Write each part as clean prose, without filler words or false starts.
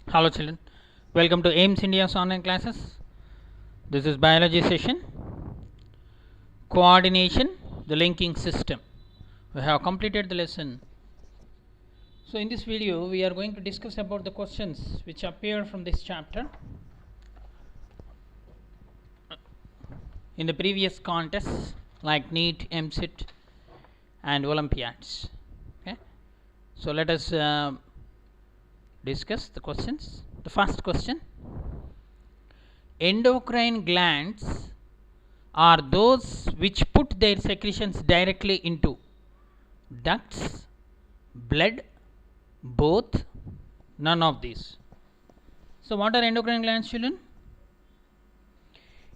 Hello children, welcome to AIMS India's online classes. This is biology session, coordination, the linking system. We have completed the lesson. So in this video we are going to discuss about the questions which appear from this chapter in the previous contests like NEET, MCET and Olympiads. Okay, so let us discuss the questions. The first question: endocrine glands are those which put their secretions directly into ducts, blood, both, none of these. So what are endocrine glands, children?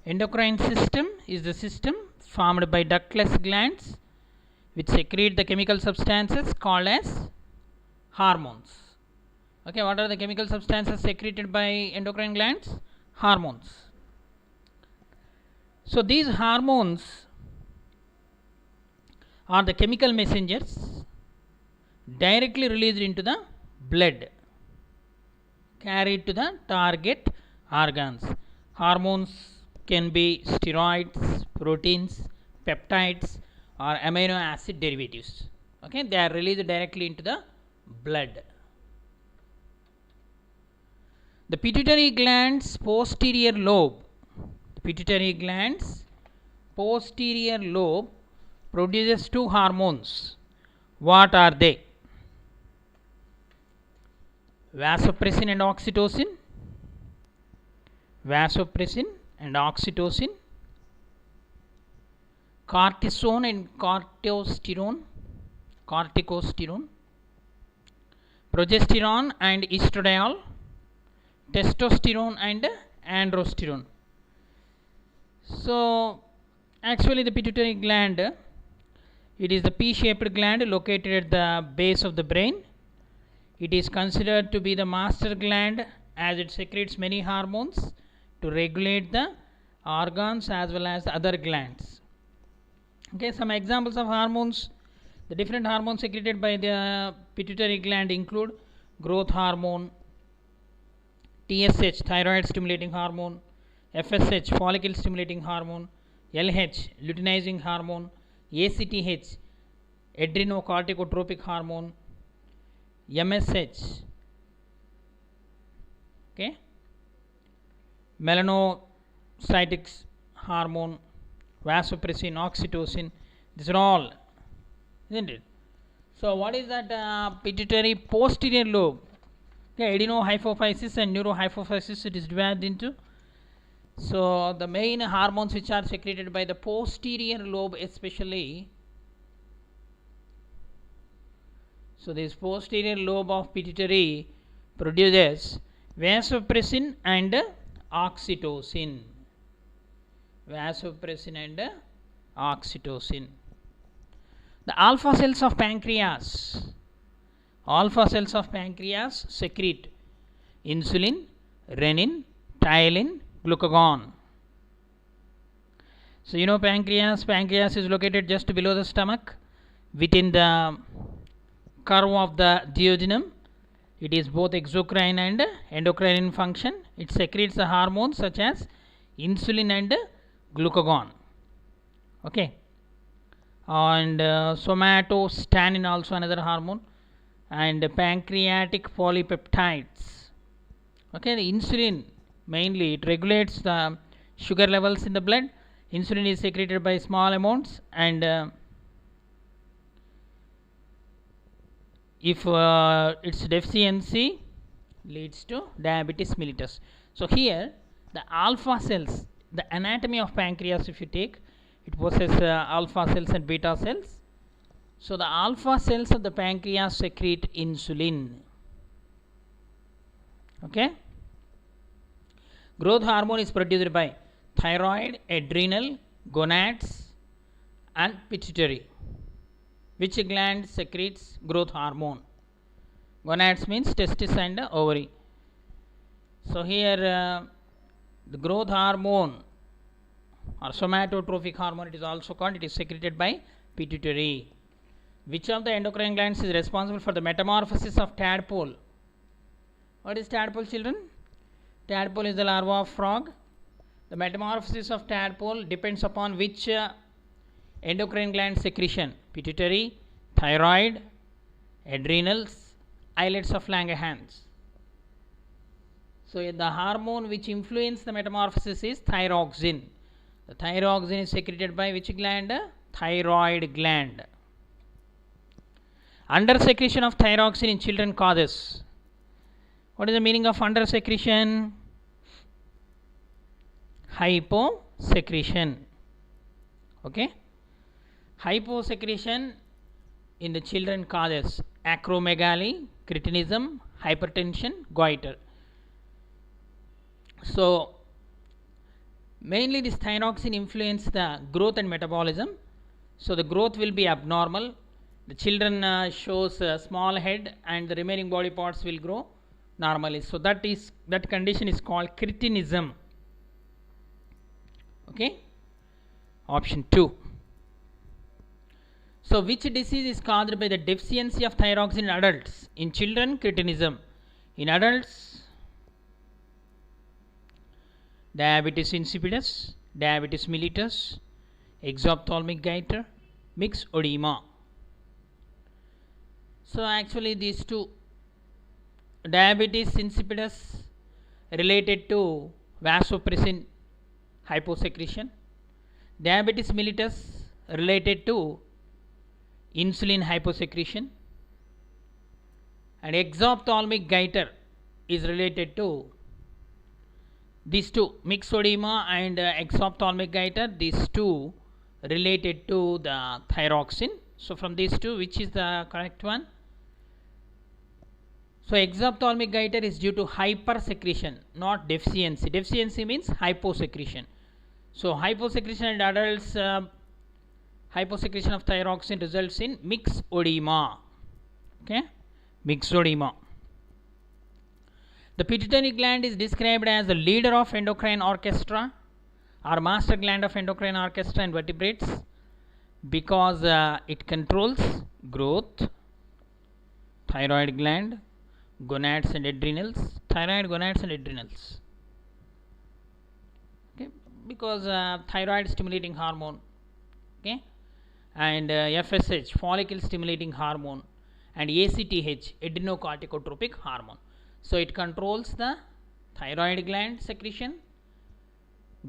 Endocrine system is the system formed by ductless glands which secrete the chemical substances called as hormones. Okay, what are the chemical substances secreted by endocrine glands? Hormones. So these hormones are the chemical messengers directly released into the blood, carried to the target organs. Hormones can be steroids, proteins, peptides or amino acid derivatives. Okay, they are released directly into the blood. The pituitary gland's posterior lobe, produces two hormones. What are they? Vasopressin and oxytocin. Cortisone and corticosterone. Progesterone and estradiol. Testosterone and androsterone. So actually the pituitary gland, it is the P-shaped gland located at the base of the brain. It is considered to be the master gland as it secretes many hormones to regulate the organs as well as the other glands. Okay, some examples of hormones. The different hormones secreted by the pituitary gland include growth hormone, TSH, thyroid stimulating hormone, FSH, follicle stimulating hormone, LH, luteinizing hormone, ACTH, adrenocorticotropic hormone, MSH, okay, melanocytic hormone, vasopressin, oxytocin. These are all, isn't it? So what is that pituitary posterior lobe? Okay, adenohypophysis and neurohypophysis, it is divided into. So the main hormones which are secreted by the posterior lobe especially. So this posterior lobe of pituitary produces vasopressin and oxytocin. The alpha cells of pancreas secrete insulin, renin, tyelin, glucagon. So you know pancreas is located just below the stomach within the curve of the duodenum. It is both exocrine and endocrine in function. It secretes the hormones such as insulin and glucagon. Okay, and somatostatin also another hormone, and pancreatic polypeptides. Okay, the insulin mainly it regulates the sugar levels in the blood. Insulin is secreted by small amounts, and if its deficiency leads to diabetes mellitus. So here the alpha cells, the anatomy of pancreas, if you take, it possesses alpha cells and beta cells. So the alpha cells of the pancreas secrete insulin. Okay, growth hormone is produced by thyroid, adrenal, gonads and pituitary. Which gland secretes growth hormone? Gonads means testis and ovary. So here the growth hormone or somatotrophic hormone, it is also called, it is secreted by pituitary. Which of the endocrine glands is responsible for the metamorphosis of tadpole? What is tadpole, children? Tadpole is the larva of frog. The metamorphosis of tadpole depends upon which endocrine gland secretion: pituitary, thyroid, adrenals, islets of Langerhans. So the hormone which influences the metamorphosis is thyroxine. The thyroxine is secreted by which gland? Thyroid gland. Under secretion of thyroxine in children causes. What is the meaning of under secretion? Hyposecretion. Okay. Hyposecretion in the children causes acromegaly, cretinism, hypertension, goiter. So mainly this thyroxine influences the growth and metabolism. So the growth will be abnormal. The children shows a small head and the remaining body parts will grow normally. So that condition is called cretinism. Okay. Option 2. So which disease is caused by the deficiency of thyroxine in adults? In children, cretinism. In adults, diabetes insipidus, diabetes mellitus, exophthalmic goiter, myxedema. So actually these two, diabetes insipidus related to vasopressin hyposecretion, diabetes mellitus related to insulin hyposecretion, and exophthalmic goiter is related to these two, myxedema and exophthalmic goiter, these two related to the thyroxine. So from these two, which is the correct one? So exophthalmic goiter is due to hypersecretion, not deficiency. Deficiency means hyposecretion. So hyposecretion in adults, hyposecretion of thyroxine results in myxedema. Okay, myxedema. The pituitary gland is described as the leader of endocrine orchestra or master gland of endocrine orchestra in vertebrates because it controls growth, thyroid gland, gonads and adrenals, thyroid, gonads and adrenals. Okay, because thyroid stimulating hormone, okay, and FSH, follicle stimulating hormone, and ACTH, adrenocorticotropic hormone. So it controls the thyroid gland secretion,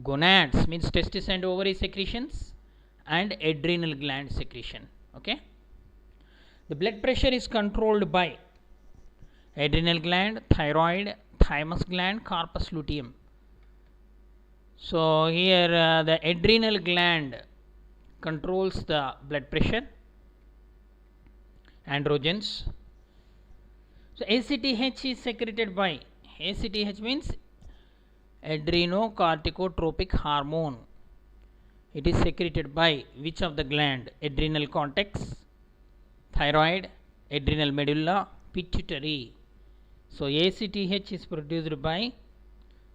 gonads means testis and ovary secretions, and adrenal gland secretion. Okay. The blood pressure is controlled by adrenal gland, thyroid, thymus gland, corpus luteum. So here the adrenal gland controls the blood pressure, androgens. So ACTH is secreted by, ACTH means adrenocorticotropic hormone. It is secreted by which of the gland? Adrenal cortex, thyroid, adrenal medulla, pituitary. So ACTH is produced by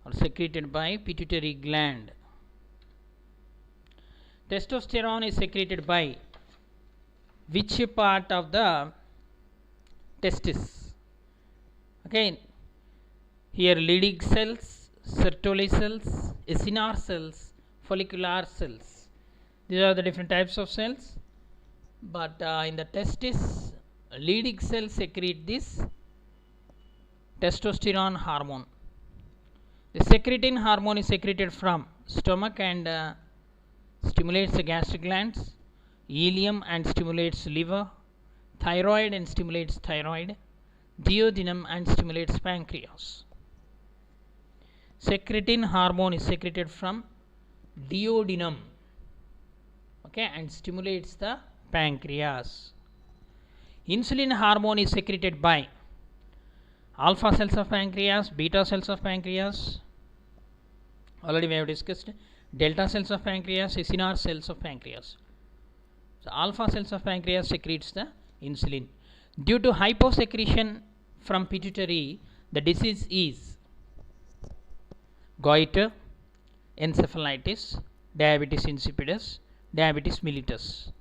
or secreted by pituitary gland. Testosterone is secreted by which part of the testis? Okay, here Leydig cells, Sertoli cells, Acinar cells, follicular cells. These are the different types of cells. But in the testis, Leydig cells secrete this testosterone hormone. The secretin hormone is secreted from stomach and stimulates the gastric glands, ileum and stimulates liver, thyroid and stimulates thyroid, duodenum and stimulates pancreas. Secretin hormone is secreted from duodenum, okay, and stimulates the pancreas. Insulin hormone is secreted by alpha cells of pancreas, beta cells of pancreas, already we have discussed, delta cells of pancreas, acinar cells of pancreas. So alpha cells of pancreas secretes the insulin. Due to hyposecretion from pituitary, the disease is goiter, encephalitis, diabetes insipidus, diabetes mellitus.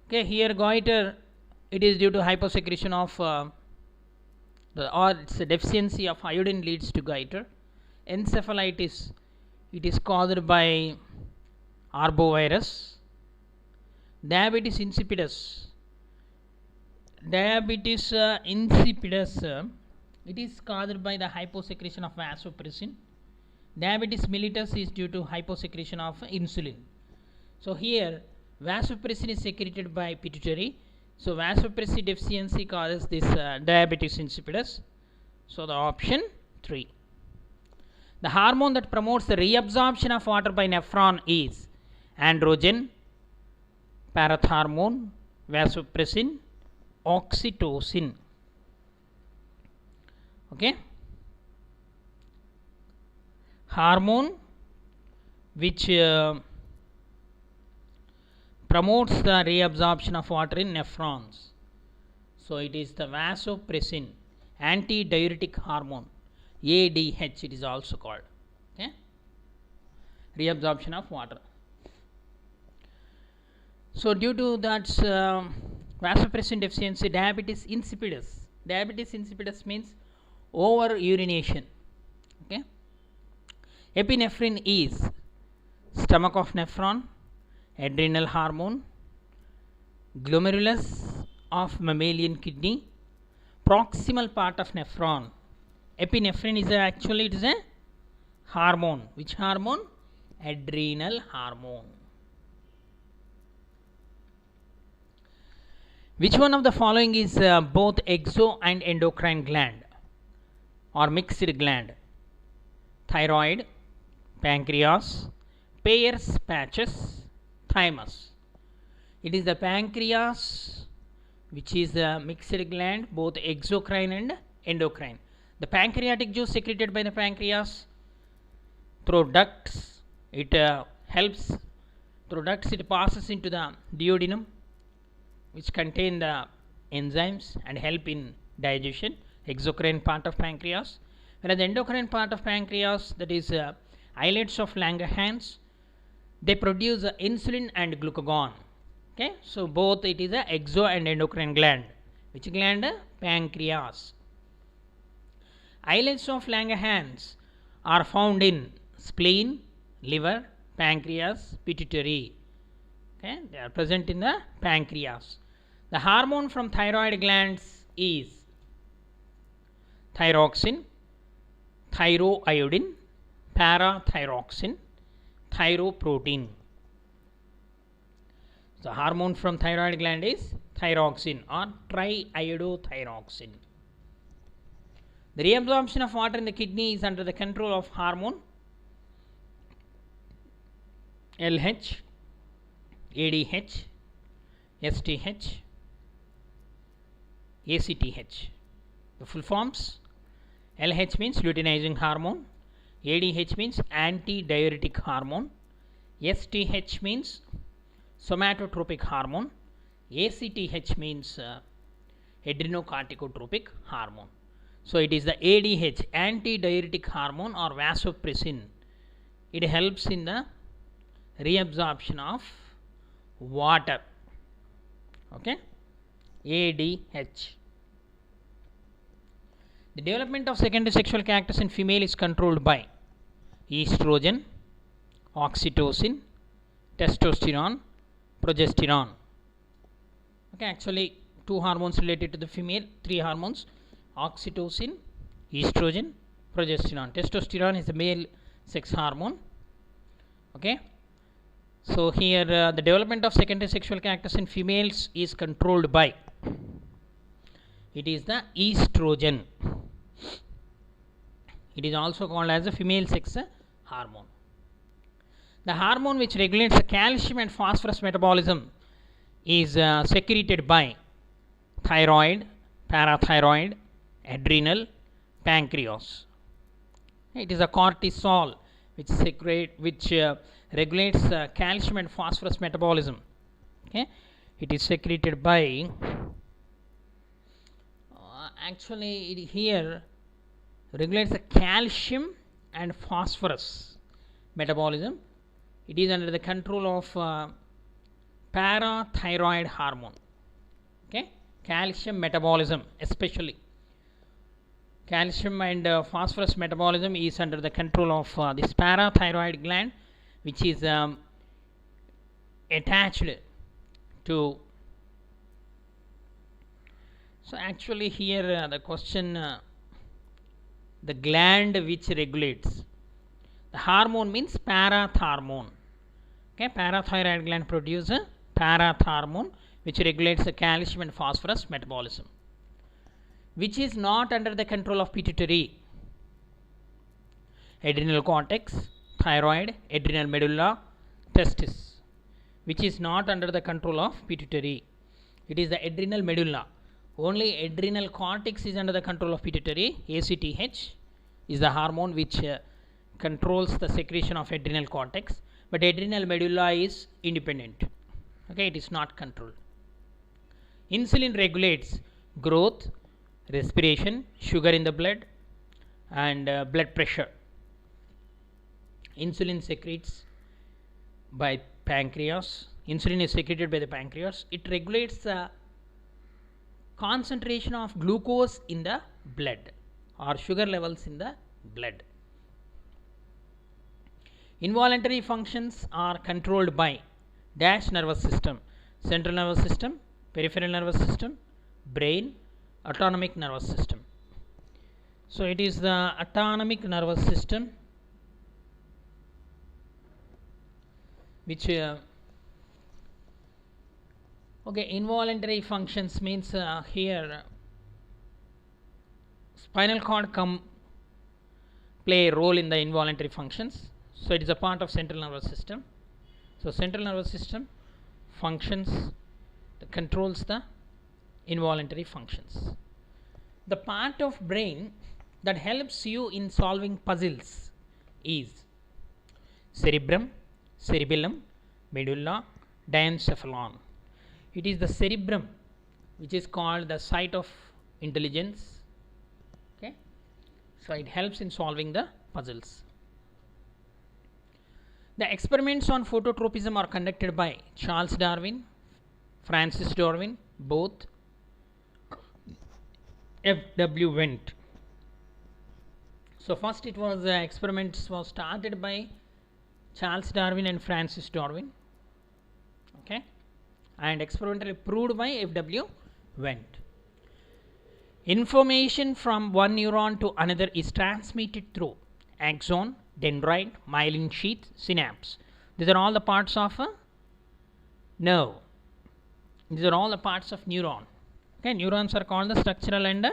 Okay, here goiter, it is due to hyposecretion of or it's a deficiency of iodine leads to goiter. Encephalitis, it is caused by arbovirus. Diabetes insipidus, it is caused by the hyposecretion of vasopressin. Diabetes mellitus is due to hyposecretion of insulin. So here vasopressin is secreted by pituitary. So vasopressin deficiency causes this diabetes insipidus. So the option 3. The hormone that promotes the reabsorption of water by nephron is androgen, parathormone, vasopressin, oxytocin. Okay. Hormone which promotes the reabsorption of water in nephrons. So it is the vasopressin, antidiuretic hormone, ADH it is also called. Okay. Reabsorption of water. So due to that vasopressin deficiency, diabetes insipidus. Diabetes insipidus means over urination. Okay. Epinephrine is stomach of nephron, adrenal hormone, glomerulus of mammalian kidney, proximal part of nephron. Epinephrine is actually it is a hormone. Which hormone? Adrenal hormone. Which one of the following is both exo and endocrine gland or mixed gland? Thyroid, pancreas, Peyer's patches, thymus. It is the pancreas which is the mixed gland, both exocrine and endocrine. The pancreatic juice secreted by the pancreas through ducts, it helps through ducts, it passes into the duodenum, which contain the enzymes and help in digestion, exocrine part of pancreas. Whereas the endocrine part of pancreas, that is islets of Langerhans, they produce insulin and glucagon. Okay, so both it is a exo and endocrine gland. Which gland? Pancreas. Islets of Langerhans are found in spleen, liver, pancreas, pituitary. Okay, they are present in the pancreas. The hormone from thyroid glands is thyroxine, thyroiodine, parathyroxine, thyroprotein. The hormone from thyroid gland is thyroxine or triiodothyroxine. The reabsorption of water in the kidney is under the control of hormone LH, ADH, STH, ACTH. The full forms: LH means luteinizing hormone, ADH means antidiuretic hormone, STH means somatotropic hormone, ACTH means adrenocorticotropic hormone. So it is the ADH, antidiuretic hormone or vasopressin. It helps in the reabsorption of water. Okay, ADH. The development of secondary sexual characters in female is controlled by estrogen, oxytocin, testosterone, progesterone. Okay, actually 2 hormones related to the female, 3 hormones: oxytocin, estrogen, progesterone. Testosterone is the male sex hormone. Okay, so here the development of secondary sexual characters in females is controlled by, it is the estrogen. It is also called as a female sex hormone. The hormone which regulates the calcium and phosphorus metabolism is secreted by thyroid, parathyroid, adrenal, pancreas. It is a cortisol which regulates calcium and phosphorus metabolism. Okay, it is secreted by actually it here regulates the calcium and phosphorus metabolism. It is under the control of parathyroid hormone. Okay, calcium metabolism especially. calcium and phosphorus metabolism is under the control of this parathyroid gland, which is attached to. So actually here the question, the gland which regulates the hormone means parathormone. Okay, parathyroid gland produces parathormone which regulates the calcium and phosphorus metabolism, which is not under the control of pituitary, adrenal cortex, thyroid, adrenal medulla, testis, which is not under the control of pituitary. It is the adrenal medulla. Only adrenal cortex is under the control of pituitary. ACTH is the hormone which controls the secretion of adrenal cortex, but adrenal medulla is independent. Okay, it is not controlled. Insulin regulates growth, respiration, sugar in the blood, and blood pressure. Insulin secretes by pancreas. Insulin is secreted by the pancreas. It regulates the concentration of glucose in the blood or sugar levels in the blood. Involuntary functions are controlled by dash nervous system: central nervous system, peripheral nervous system, brain, autonomic nervous system. So it is the autonomic nervous system which okay, involuntary functions means here spinal cord play a role in the involuntary functions. So it is a part of central nervous system. So central nervous system functions that controls the involuntary functions. The part of brain that helps you in solving puzzles is cerebrum, cerebellum, medulla, diencephalon. It is the cerebrum which is called the site of intelligence. Okay, so it helps in solving the puzzles. The experiments on phototropism are conducted by Charles Darwin, Francis Darwin, both F.W. Went. So first it was experiments was started by Charles Darwin and Francis Darwin. Okay, and experimentally proved by F.W. Went. Information from one neuron to another is transmitted through axon, dendrite, myelin sheath, synapse. These are all the parts of a nerve. These are all the parts of neuron. Okay, neurons are called the structural and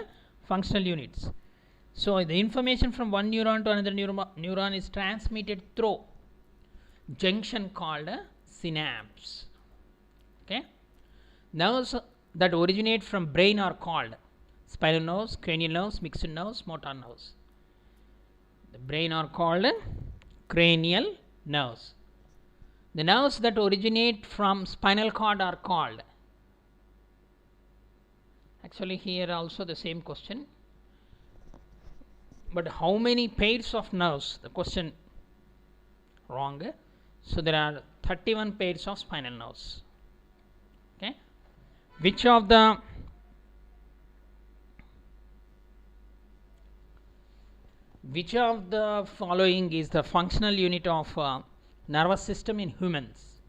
functional units. So the information from one neuron to another neuron is transmitted through junction called a synapse. Okay, nerves that originate from brain are called spinal nerves, cranial nerves, mixed nerves, motor nerves. The brain are called cranial nerves. The nerves that originate from spinal cord are called, actually here also the same question, but how many pairs of nerves, the question wrong. So there are 31 pairs of spinal nerves. Okay, which of the following is the functional unit of nervous system in humans?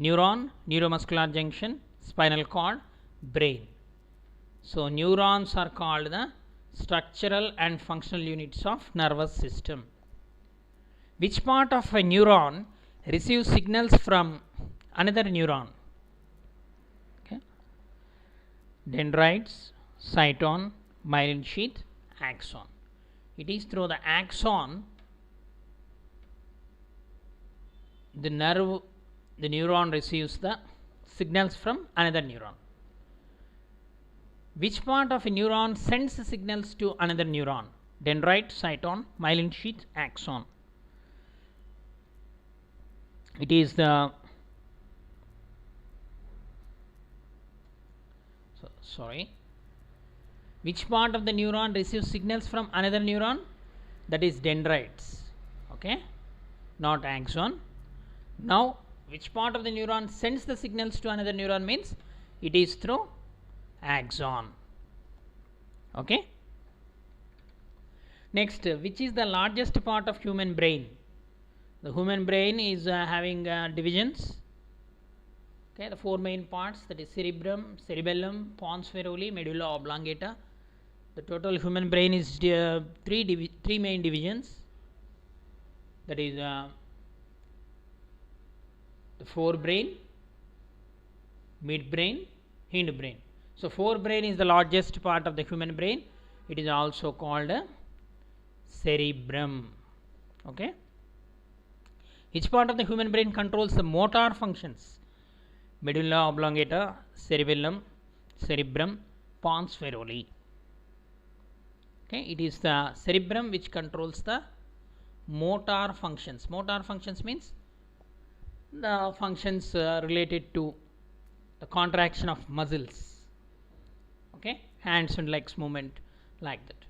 Neuron, neuromuscular junction, spinal cord, brain. So neurons are called the structural and functional units of nervous system. Which part of a neuron receives signals from another neuron? Okay, dendrites, cyton, myelin sheath, axon. It is through the axon the neuron receives the signals from another neuron. Which part of a neuron sends the signals to another neuron? Dendrite, cyton, myelin sheath, axon. It is the which part of the neuron receives signals from another neuron? That is dendrites. Okay, not axon. Now which part of the neuron sends the signals to another neuron means it is through axon. Okay, Next, which is the largest part of human brain? The human brain is having divisions. Okay, the four main parts, that is cerebrum, cerebellum, pons feruli, medulla oblongata. The total human brain is three main divisions. That is the forebrain, midbrain, hindbrain. So forebrain is the largest part of the human brain. It is also called cerebrum. Okay. Which part of the human brain controls the motor functions? Medulla oblongata, cerebellum, cerebrum, pons feruli. Okay, it is the cerebrum which controls the motor functions. Motor functions means the functions related to the contraction of muscles. Okay, hands and legs movement, like that.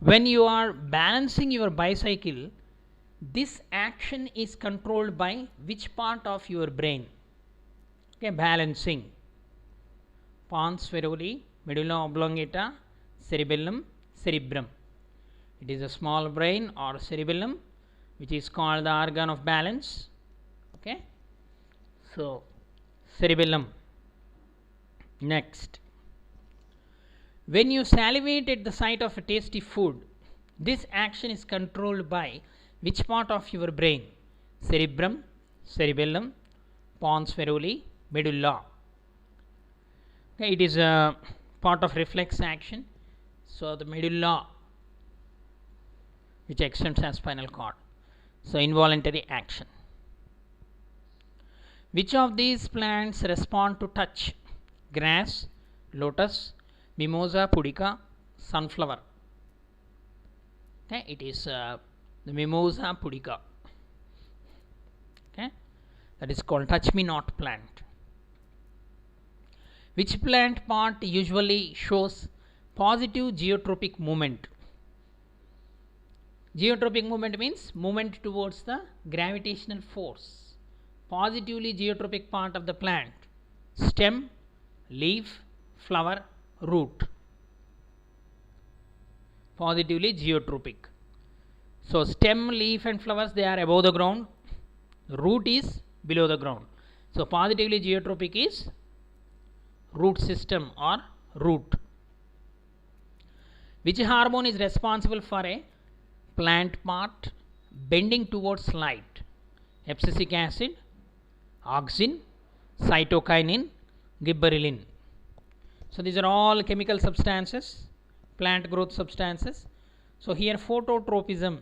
When you are balancing your bicycle, this action is controlled by which part of your brain? Okay, balancing. Pons feruli, medulla oblongata, cerebellum, cerebrum. It is a small brain or cerebellum which is called the organ of balance. Okay, so cerebellum. Next, when you salivate at the sight of a tasty food, this action is controlled by which part of your brain? Cerebrum, cerebellum, pons feruli, medulla. Okay, it is a part of reflex action. So the medulla, which extends as spinal cord. So involuntary action. Which of these plants respond to touch? Grass, lotus, mimosa pudica, sunflower. Okay, it is the mimosa pudica. Okay, that is called touch me not plant. Which plant part usually shows positive geotropic movement? Geotropic movement means movement towards the gravitational force. Positively geotropic part of the plant: stem, leaf, flower, root. Positively geotropic. So stem, leaf and flowers, they are above the ground. Root is below the ground. So positively geotropic is root system or root. Which hormone is responsible for a plant part bending towards light? Abscisic acid, auxin, cytokinin, gibberellin. So these are all chemical substances, plant growth substances. So here phototropism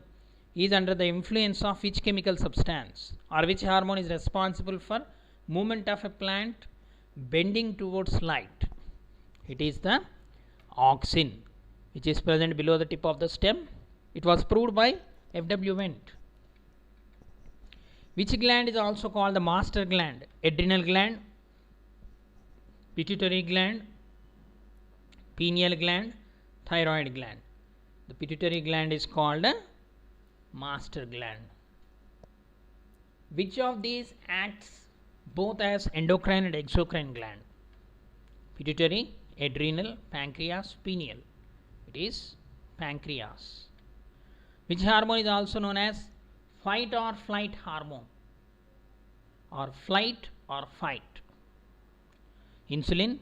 is under the influence of which chemical substance, or which hormone is responsible for movement of a plant bending towards light? It is the auxin, which is present below the tip of the stem. It was proved by F.W. Wendt. Which gland is also called the master gland? Adrenal gland, pituitary gland, pineal gland, thyroid gland. The pituitary gland is called a master gland. Which of these acts both as endocrine and exocrine gland? Pituitary, adrenal, pancreas, pineal. It is pancreas. Which hormone is also known as fight or flight hormone, or flight or fight? Insulin,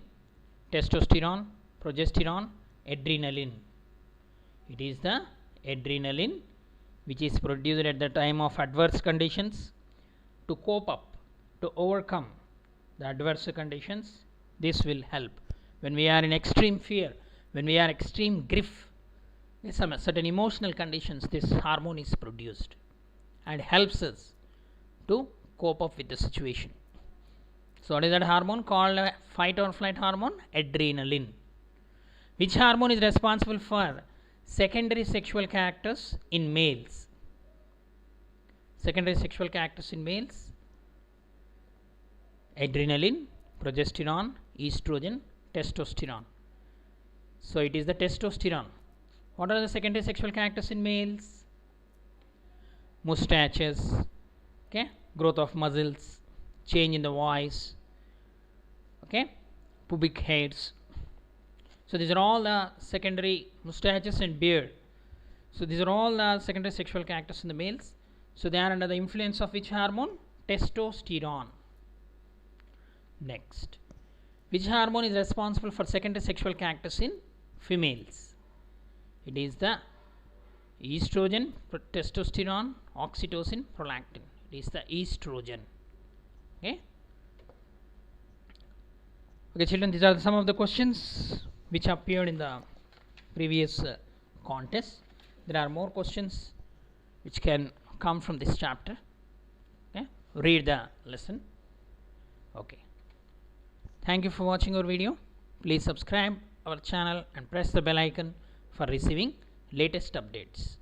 testosterone, progesterone, adrenaline. It is the adrenaline which is produced at the time of adverse conditions to cope up, to overcome the adverse conditions. This will help when we are in extreme fear, when we are extreme grief, some certain emotional conditions. This hormone is produced and helps us to cope up with the situation. So what is that hormone called? Fight or flight hormone? Adrenaline. Which hormone is responsible for secondary sexual characters in males? Secondary sexual characters in males: adrenaline, progesterone, estrogen, testosterone. So it is the testosterone. What are the secondary sexual characters in males? Mustaches, okay, growth of muscles, change in the voice, okay, pubic hairs. So these are all the secondary mustaches and beard. So these are all the secondary sexual characters in the males. So they are under the influence of which hormone? Testosterone. Next, which hormone is responsible for secondary sexual characters in females? It is the estrogen, testosterone, oxytocin, prolactin. It is the estrogen. Okay. Okay, children, these are some of the questions which appeared in the previous contest. There are more questions which can come from this chapter. Okay, read the lesson. Okay, thank you for watching our video. Please subscribe our channel and press the bell icon for receiving latest updates.